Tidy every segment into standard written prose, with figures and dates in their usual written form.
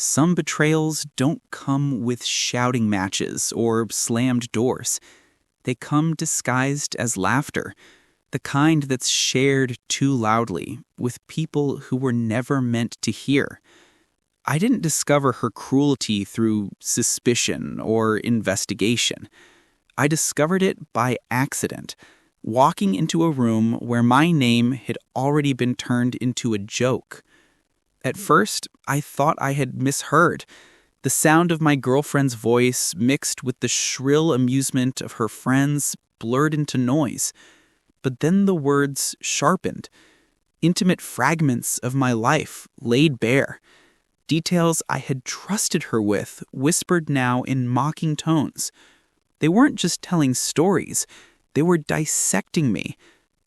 Some betrayals don't come with shouting matches or slammed doors. They come disguised as laughter, the kind that's shared too loudly with people who were never meant to hear. I didn't discover her cruelty through suspicion or investigation. I discovered it by accident, walking into a room where my name had already been turned into a joke. At first, I thought I had misheard. The sound of my girlfriend's voice mixed with the shrill amusement of her friends blurred into noise. But then the words sharpened. Intimate fragments of my life laid bare. Details I had trusted her with whispered now in mocking tones. They weren't just telling stories. They were dissecting me,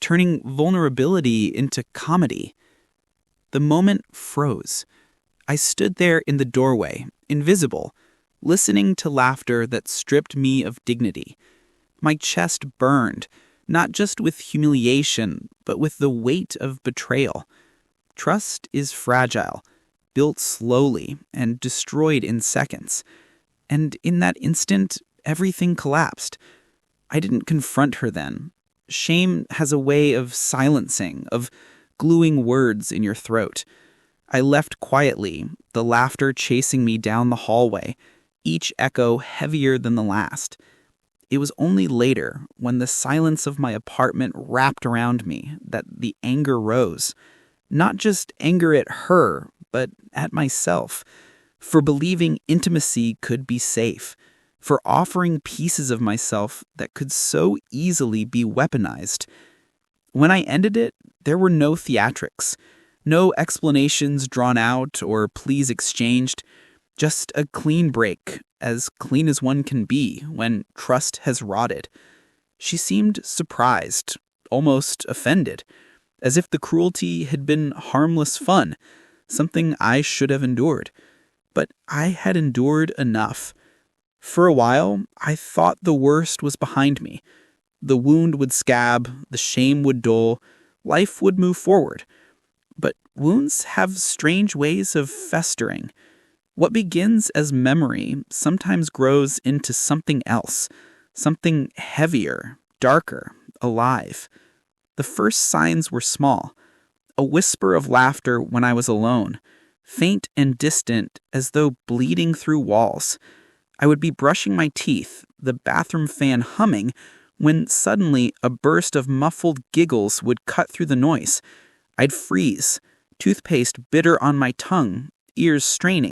turning vulnerability into comedy. The moment froze. I stood there in the doorway, invisible, listening to laughter that stripped me of dignity. My chest burned, not just with humiliation, but with the weight of betrayal. Trust is fragile, built slowly and destroyed in seconds. And in that instant, everything collapsed. I didn't confront her then. Shame has a way of silencing, of gluing words in your throat. I left quietly, the laughter chasing me down the hallway, each echo heavier than the last. It was only later, when the silence of my apartment wrapped around me, that the anger rose. Not just anger at her, but at myself, for believing intimacy could be safe, for offering pieces of myself that could so easily be weaponized. When I ended it, there were no theatrics, no explanations drawn out or pleas exchanged, just a clean break, as clean as one can be when trust has rotted. She seemed surprised, almost offended, as if the cruelty had been harmless fun, something I should have endured. But I had endured enough. For a while, I thought the worst was behind me. The wound would scab, the shame would dull, life would move forward. But wounds have strange ways of festering. What begins as memory sometimes grows into something else, something heavier, darker, alive. The first signs were small. A whisper of laughter when I was alone, faint and distant as though bleeding through walls. I would be brushing my teeth, the bathroom fan humming, when suddenly a burst of muffled giggles would cut through the noise. I'd freeze, toothpaste bitter on my tongue, ears straining.